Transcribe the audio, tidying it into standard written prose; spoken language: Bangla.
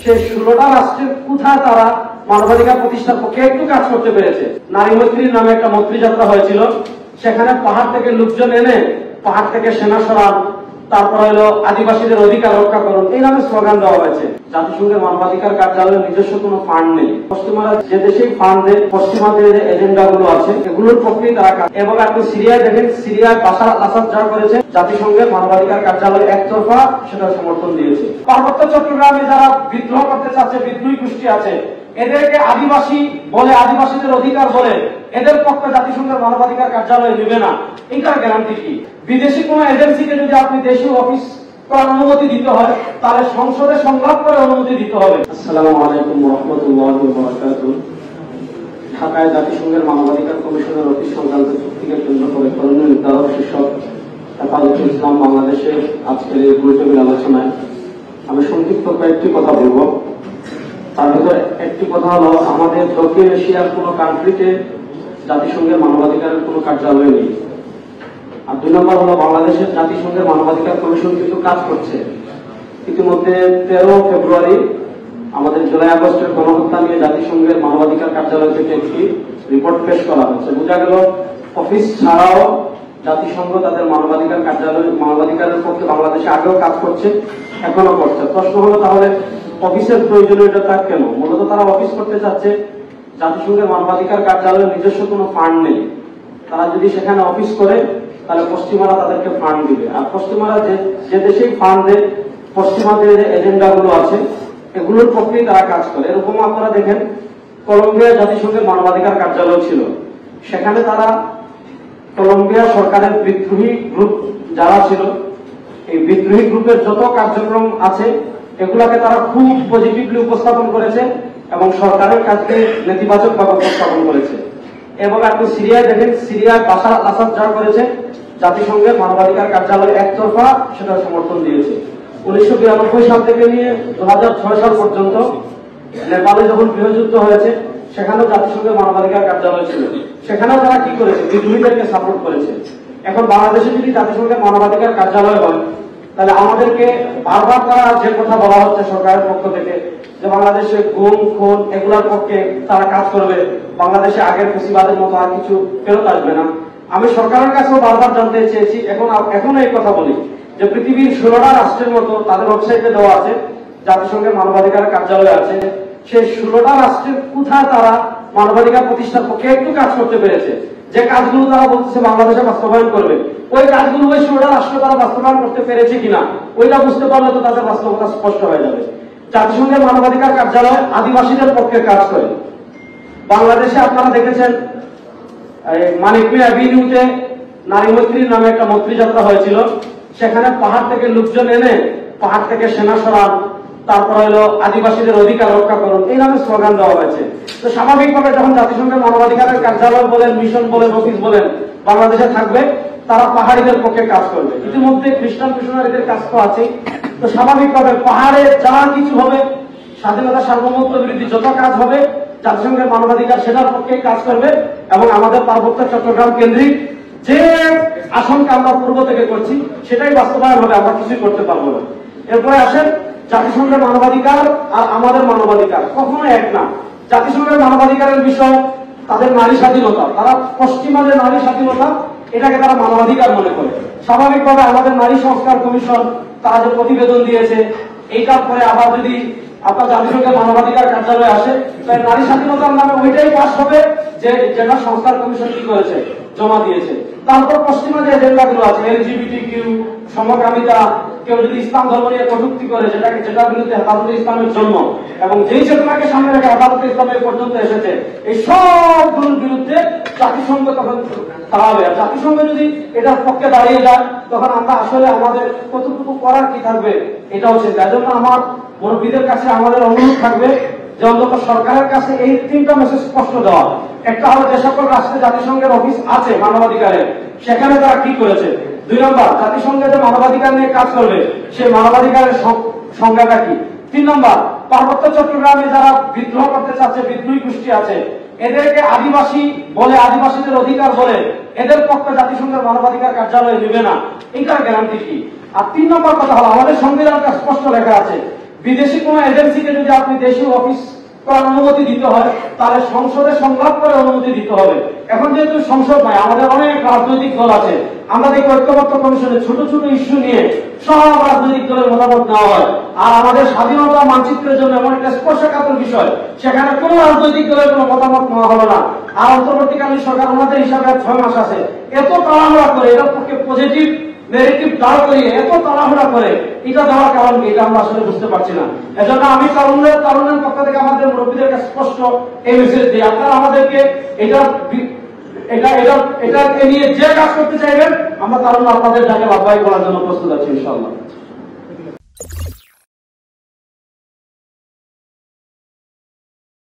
সেই 16টা রাষ্ট্রের কোথায় তারা মানবাধিকার প্রতিষ্ঠার পক্ষে একটু কাজ করতে পেরেছে। নারী মৈত্রীর নামে একটা মৈত্রী যাত্রা হয়েছিল, সেখানে পাহাড় থেকে লোকজন এনে পাহাড় থেকে সেনা সরান, তারপর হলো আদিবাসীদের অধিকার রক্ষা করুন, এই নামে স্লোগান দেওয়া হয়েছে। জাতিসংঘের মানবাধিকার কার্যালয়ের নিজস্ব কোনো ফান্ড নেই। পশ্চিমারা যে দেশেই ফান্ড দেয়, পশ্চিমাদের যে এজেন্ডা গুলো আছে এগুলোর পক্ষেই তারা কাজ। এবং আপনি সিরিয়ায় দেখেন, সিরিয়ায় বাশার আল আসাদ যা করেছে, জাতিসংঘের মানবাধিকার কার্যালয় একতরফা সেটা সমর্থন দিয়েছে। পার্বত্য চট্টগ্রামে যারা বিদ্রোহ করতে চাচ্ছে, বিদ্রোহী গোষ্ঠী আছে, এদেরকে আদিবাসী বলে, আদিবাসীদের অধিকার বলে, এদের পক্ষে জাতিসংঘের মানবাধিকার কার্যালয় নেবে না, এইটার গ্যারান্টি কি? বিদেশি কোন এজেন্সিকে যদি আপনি দেশীয় অফিস করার অনুমতি দিতে হয়, তাহলে সংসদে সংলাপ করে অনুমতি দিতে হবে। আসসালামু আলাইকুম ওয়া রাহমাতুল্লাহি ওয়া বারাকাতুহু। ঢাকায় জাতিসংঘের মানবাধিকার কমিশনের অফিস সংক্রান্ত চুক্তিকে কেন্দ্র করে করণীয় নির্ধারক শীর্ষক হেফাজতে ইসলাম বাংলাদেশের আজকের এই গুরুত্বপূর্ণ আলোচনায় আমি সংক্ষিপ্ত কয়েকটি কথা বলব। তার ভিতরে একটি কথা হলো, আমাদের দক্ষিণ এশিয়ার কোন কান্ট্রিতে জাতিসংঘের মানবাধিকারের কোন কার্যালয় নেই। আর 2 নম্বর হলো, বাংলাদেশের জাতিসংঘের মানবাধিকার কমিশন কিন্তু কাজ করছে। ইতিমধ্যে 13 ফেব্রুয়ারি আমাদের জুলাই আগস্টের গণহত্যা নিয়ে জাতিসংঘের মানবাধিকার কার্যালয় থেকে একটি রিপোর্ট পেশ করা হচ্ছে। বোঝা গেল অফিস ছাড়াও জাতিসংঘ তাদের মানবাধিকার কার্যালয়, মানবাধিকারের পক্ষে বাংলাদেশে আগেও কাজ করছে, এখনো করছে। প্রশ্ন হলো, তাহলে অফিসের প্রয়োজনীয়তা কেন? মূলত তারা অফিস করতে চাচ্ছে, জাতিসংঘের মানবাধিকার কার্যালয়ের নিজস্ব কোনো ফান্ড নেই। তারা যদি সেখানে অফিস করে, তাহলে পশ্চিমারা তাদেরকে ফান্ড দিবে। আর পশ্চিমারা যে দেশেই ফান্ড দেয়, পশ্চিমাদের যে এজেন্ডা গুলো আছে এগুলোর পক্ষেই তারা কাজ করে। এরকম আপনারা দেখেন, কলম্বিয়া জাতিসংঘের মানবাধিকার কার্যালয় ছিল, সেখানে তারা কলম্বিয়া সরকারের বিদ্রোহী গ্রুপ যারা ছিল, এই বিদ্রোহী গ্রুপের যত কার্যক্রম আছে এগুলাকে তারা খুব পজিটিভলি উপস্থাপন করেছে এবং সরকারের কাজকে নেতিবাচক ভাবে উপস্থাপন করেছে। এবং আপনি সিরিয়ায় দেখেন, সিরিয়ায় বাশার আল আসাদ যা করেছে, জাতিসংঘের মানবাধিকার কার্যালয় একতরফা সেটা সমর্থন দিয়েছে। 1992 সাল থেকে নিয়ে 2006 সাল পর্যন্ত নেপালে যখন গৃহযুদ্ধ হয়েছে, সেখানেও জাতিসংঘের মানবাধিকার কার্যালয় ছিল, সেখানেও তারা কি করেছে? বিদ্রোহীদেরকে সাপোর্ট করেছে। এখন বাংলাদেশে যদি জাতিসংঘের মানবাধিকার কার্যালয় হয়, তাহলে আমাদেরকে বারবার তারা যে কথা বলা হচ্ছে সরকারের পক্ষ থেকে, যে বাংলাদেশে গুম খুন এগুলোর পক্ষে তারা কাজ করবে, বাংলাদেশে আগের ফেসিবাদের মতো আর কিছু ফেরত আসবে না। আমি সরকারের কাছেও বারবার জানতে চেয়েছি, এখনো এই কথা বলি, যে পৃথিবীর 16টা রাষ্ট্রের মতো তাদের ওয়েবসাইটে দেওয়া আছে, জাতিসংঘের মানবাধিকার কার্যালয় আছে, সেই 16টা রাষ্ট্রের কোথায় তারা মানবাধিকার প্রতিষ্ঠার পক্ষে একটু কাজ করতে পেরেছে। যে কাজগুলো তারা বলতেছে বাংলাদেশে বাস্তবায়ন করবে, ওই কাজগুলো ওই 16টা রাষ্ট্র তারা বাস্তবায়ন করতে পেরেছে কিনা, ওইটা বুঝতে পারলে তো তাদের বাস্তবতা স্পষ্ট হয়ে যাবে। জাতিসংঘের মানবাধিকার কার্যালয় আদিবাসীদের পক্ষে কাজ করে। বাংলাদেশে আপনারা দেখেছেন, মানিক মিয়া অ্যাভিনিউতে নারী মৈত্রীর নামে একটা মৈত্রী যাত্রা হয়েছিল, সেখানে পাহাড় থেকে লোকজন এনে পাহাড় থেকে সেনা সরান, তারপর হলো আদিবাসীদের অধিকার রক্ষা করুন, এই নামে স্লোগান দেওয়া হয়েছে। তো স্বাভাবিকভাবে যখন জাতিসংঘের মানবাধিকারের কার্যালয় বলেন, মিশন বলেন, অফিস বলেন বাংলাদেশে থাকবে, তারা পাহাড়িদের পক্ষে কাজ করবে। ইতিমধ্যে খ্রিস্টান মিশনারিদের কাজ তো আছেই। তো স্বাভাবিকভাবে পাহাড়ে যা কিছু হবে, স্বাধীনতা সার্বভৌমত্ব বিরোধী যত কাজ হবে, জাতিসংঘের মানবাধিকার সেটার পক্ষে কাজ করবে। এবং আমাদের পার্বত্য চট্টগ্রাম কেন্দ্রিক যে আশঙ্কা আমরা পূর্ব থেকে করছি, সেটাই বাস্তবায়ন হবে, আমরা কিছুই করতে পারবো না। এরপরে আসেন, জাতিসংঘের মানবাধিকার আর আমাদের মানবাধিকার কখনো এক না। জাতিসংঘের মানবাধিকারের বিষয় তাদের নারী স্বাধীনতা, তারা পশ্চিমাদের নারী স্বাধীনতা এটাকে তারা মানবাধিকার মনে করে। স্বাভাবিকভাবে আমাদের নারী সংস্কার কমিশন তারা যে প্রতিবেদন দিয়েছে, এইটার পরে আবার যদি আপনার জাতিসংঘের মানবাধিকার কার্যালয়ে আসে, তাই নারী স্বাধীনতার নামে ওইটাই পাস হবে যেটা সংস্কার কমিশন কি করেছে, জমা দিয়েছে। তারপর পশ্চিমা যে এজেন্ডা গুলো আছে, LGBTQ, সমকামিতা, কেউ যদি ইসলাম ধর্ম নিয়ে কটূক্তি করে, যেটার বিরুদ্ধে হেফাজতে ইসলামের জন্ম এবং যেই চেতনাকে সামনে রেখে হেফাজতে ইসলামের পর্যন্ত এসেছে, এই সবগুলোর বিরুদ্ধে জাতিসংঘ তখন দাঁড়াবে। আর জাতিসংঘ যদি এটার পক্ষে দাঁড়িয়ে যায়, তখন আমরা আসলে আমাদের কতটুকু করার কি থাকবে এটাও চিন্তা। এই জন্য আমার মুরব্বীদের কাছে আমাদের অনুরোধ থাকবে যে অন্তত সরকারের কাছে এই 3টা মেসেজ স্পষ্ট দেওয়া। একটা হলো, যে সকল রাষ্ট্রে জাতিসংঘের অফিস আছে মানবাধিকারের, সেখানে তারা কি করেছে। 2 নম্বর, জাতিসংঘে যে মানবাধিকার নিয়ে কাজ করবে, সেই মানবাধিকারের সংজ্ঞাটা কি। 3 নম্বর, পার্বত্য চট্টগ্রামে যারা বিদ্রোহ করতে চাচ্ছে, বিদ্রোহী গোষ্ঠী আছে, এদেরকে আদিবাসী বলে, আদিবাসীদের অধিকার বলে, এদের পক্ষে জাতিসংঘের মানবাধিকার কার্যালয় নেবে না, এইটার গ্যারান্টি কি। আর 3 নম্বর কথা হলো, আমাদের সংবিধানটা স্পষ্ট লেখা আছে, বিদেশি কোন এজেন্সিকে যদি আপনি দেশীয় অফিস করার অনুমতি দিতে হয় তাহলে সংসদে সংলাপ করে অনুমতি দিতে হবে। এখন যেহেতু সংসদ নাই, আমাদের অনেক রাজনৈতিক দল আছে, আমাদের ঐক্যবদ্ধ কমিশনে ছোট ছোট ইস্যু নিয়ে সব রাজনৈতিক দলের মতামত নেওয়া হয়। আর আমাদের স্বাধীনতা মানচিত্রের জন্য এমন একটা স্পর্শকাতর বিষয়, সেখানে কোন রাজনৈতিক দলের কোন মতামত নেওয়া হলো না। আর অন্তর্বর্তীকালীন সরকার ওনাদের হিসাবে 6 মাস আছে, এত তাড়াহুড়া করে এটার পক্ষে পজিটিভ নেগেটিভ দাঁড় করিয়ে এত তাড়াহুড়া করে এটা দেওয়ার কারণ কি, এটা আমরা আসলে বুঝতে পারছি না। এজন্য আমি তরুণের পক্ষ থেকে আমাদের মুরব্বীদের কাছে স্পষ্ট এই মেসেজ দিই, আপনারা আমাদেরকে এটা নিয়ে যে কাজ করতে চাইবেন আমরা তরুণ আপনাদের যাকে আহ্বান করার জন্য প্রস্তুত আছি ইনশাআল্লাহ।